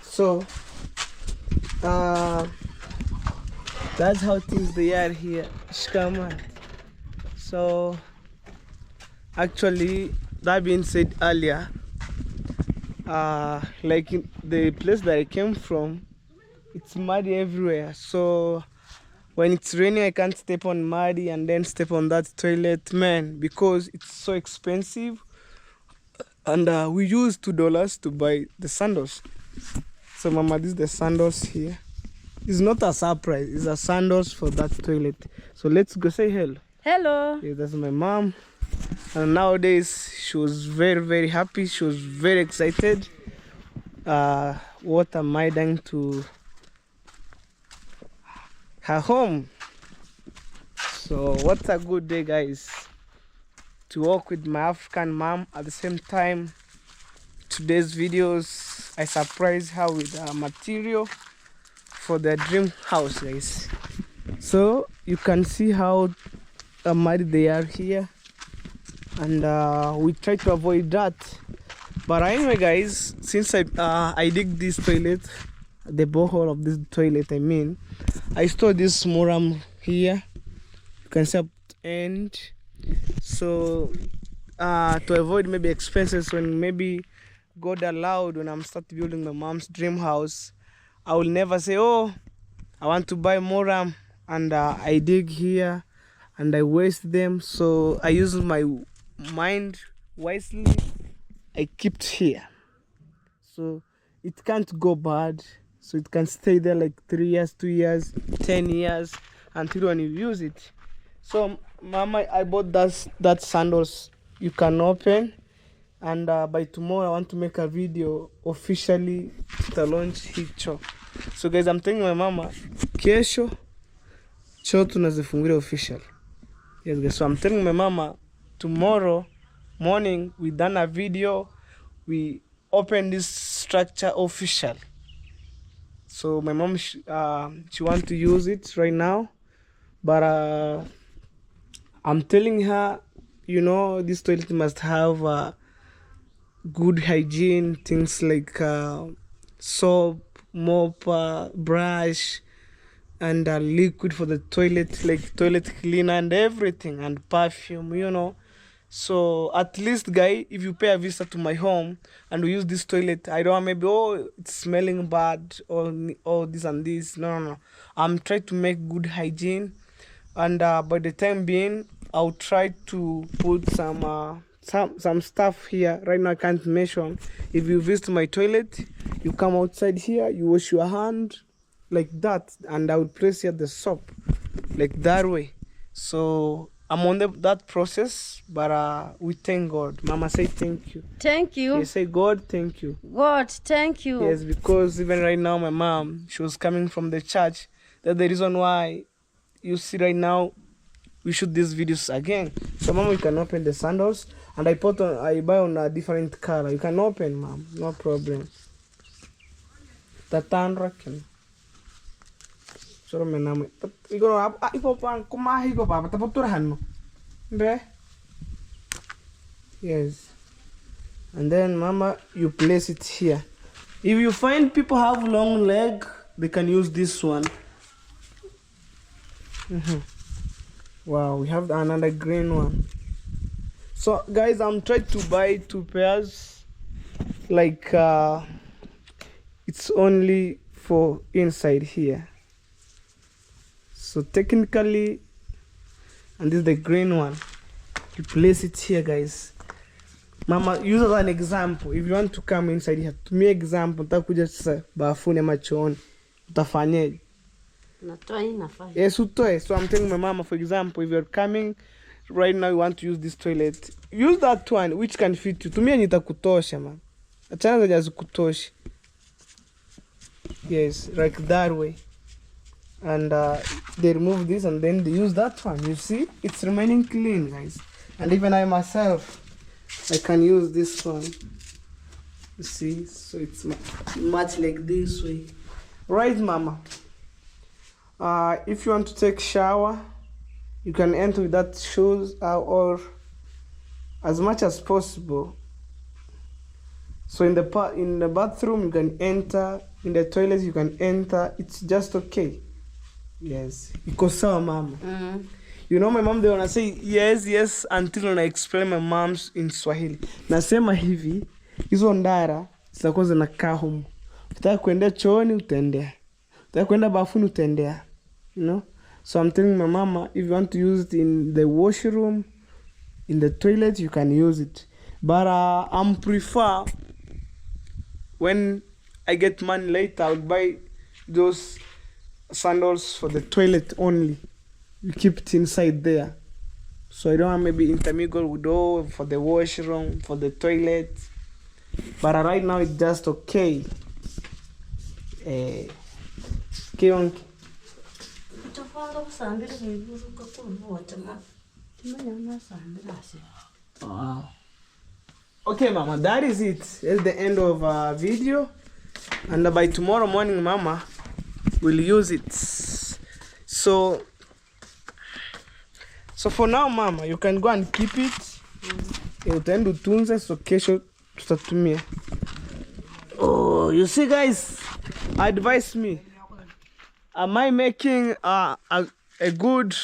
So That's how things they are here. Shikaman. So actually, that being said earlier, like in the place that I came from, it's muddy everywhere. So when it's raining, I can't step on muddy and then step on that toilet, man, because it's so expensive. And we use $2 to buy the sandals. So mama, this is the sandals here. It's not a surprise, it's a sandals for that toilet. So let's go say hello. Hello. Yeah, that's my mom. And nowadays she was very, very happy. She was very excited. What am I doing to her home? So what a good day, guys, to work with my African mom. At the same time, today's videos, I surprise her with material for the dream house, guys. So you can see how muddy they are here, and we try to avoid that. But anyway, guys, since I dig this toilet, the borehole of this toilet, I store this moram here. You can see up to end. So to avoid maybe expenses, when maybe God allowed, when I'm start building my mom's dream house, I will never say, oh, I want to buy moram, and I dig here and I waste them. So I use my mind wisely. I keep here, so it can't go bad. So it can stay there like 3 years, 2 years, 10 years until when you use it. So mama, I bought that sandals you can open, and by tomorrow I want to make a video officially to launch hicho. So guys, I'm telling my mama, kesho choo tunazifungulia official. Yes guys, so I'm telling my mama, tomorrow morning we done a video, we open this structure official. So my mom, she want to use it right now, but I'm telling her, you know, this toilet must have good hygiene, things like soap, mop, brush, and liquid for the toilet, like toilet cleaner and everything, and perfume, you know. So at least, guy, if you pay a visit to my home and we use this toilet, I don't want maybe, oh, it's smelling bad, or this and this. No. I'm trying to make good hygiene, and by the time being, I'll try to put some stuff here. Right now I can't mention. If you visit my toilet, you come outside here, you wash your hand like that, and I will place here the soap like that way. So I'm on that process, but we thank God. Mama, say thank you. Thank you. Yes, say God, thank you. God, thank you. Yes, because even right now, my mom, she was coming from the church. That's the reason why you see right now we shoot these videos again. So, mom, you can open the sandals, and I buy on a different color. You can open, mom, no problem. Tatandra can. Solo me name. Yes. And then mama, you place it here. If you find people have long leg, they can use this one. Wow, we have another green one. So guys, I'm trying to buy 2 pairs. Like it's only for inside here. So technically, and this is the green one. You place it here, guys. Mama, use as an example. If you want to come inside here, to me example, utakuja sasa bafuni ama chooni, utafanyaje? Natoa hii nafanya. Yes, utoe. So I'm telling my mama, for example, if you're coming right now, you want to use this toilet, use that one which can fit you. To me nitakutosha, man. Achana zenye hazikutoshi. Yes, like that way. And they remove this and then they use that one. You see, it's remaining clean, guys. And even I myself, I can use this one. You see, so it's much like this way, right, mama? If you want to take shower, you can enter with that shoes or as much as possible. So in the bathroom you can enter, in the toilet you can enter. It's just okay. Yes. Iko sawa mama. You know my mom they wanna say yes until I explain my mom's in Swahili. Nasema hivi, hizo ndara zitakuwa zinakaa humu. Ukitaka kuendea chooni utaendea. Ukitaka kwenda bafuni utaendea. You know? So I'm telling my mama if you want to use it in the washroom, in the toilet, you can use it. But I'm prefer when I get money later, I'll buy those sandals for the toilet only. You keep it inside there. So I don't want maybe intermingle with all for the washroom, for the toilet. But right now it's just okay. Kionki. Okay, mama, that is it. That's the end of video. And by tomorrow morning, mama will use it. So for now, mama, you can go and keep it. Utaenda utunze, so kesho tutatumia. Oh, you see, guys, advise me. Am I making a good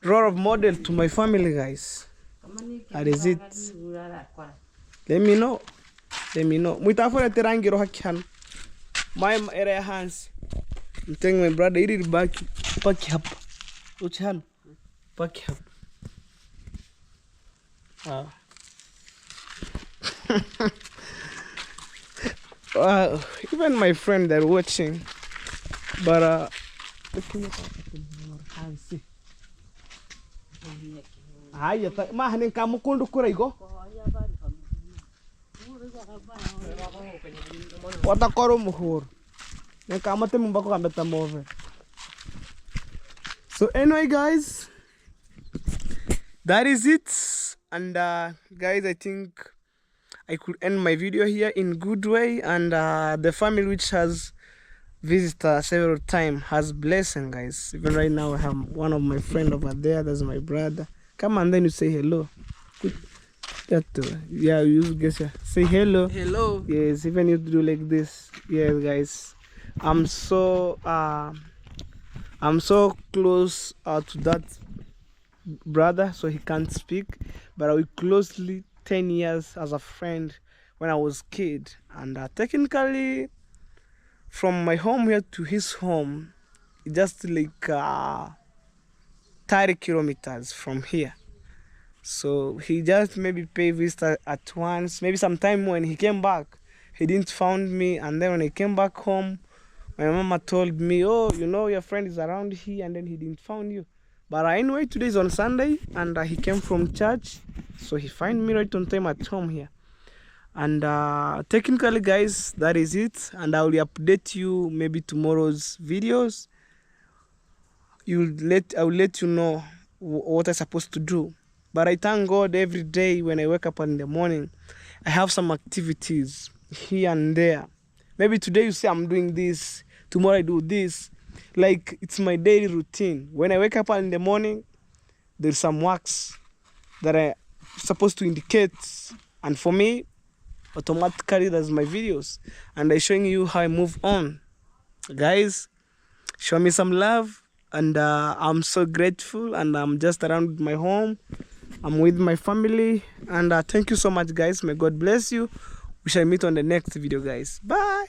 role model to my family, guys? That is it. Let me know. Muitafuna terangiro hakihan. My area hands. I'm telling my brother, it is back. Pack up. Uchhan. Pack up. Even my friend they're watching. But mahanin kamukundu kuraigo. Watakoro muhur. Nekamate mumbako kambeta move. So anyway, guys, that is it. And guys, I think I could end my video here in good way. And the family which has visited us several times has blessing, guys. Even right now I have one of my friend over there. That's my brother. Come on, then you say hello. Yeah, you guys say hello. Hello. Yes, even you do like this. Yes, guys, I'm so close to that brother, so he can't speak, but we closely 10 years as a friend when I was kid. And technically from my home here to his home, just like 30 kilometers from here. So he just maybe paid visit at once. Maybe sometime when he came back, he didn't found me. And then when I came back home, my mama told me, oh, you know, your friend is around here, and then he didn't found you. But anyway, today is on Sunday, and he came from church, so he find me right on time at home here. And technically, guys, that is it. And I will update you maybe tomorrow's videos. I will let you know what I'm supposed to do. But I thank God every day when I wake up in the morning, I have some activities here and there. Maybe today you say I'm doing this, tomorrow I do this. Like, it's my daily routine. When I wake up in the morning, there's some works that I'm supposed to indicate. And for me, automatically that's my videos. And I'm showing you how I move on. Guys, show me some love. And I'm so grateful. And I'm just around my home. I'm with my family. And thank you so much, guys. May God bless you. We shall meet on the next video, guys. Bye.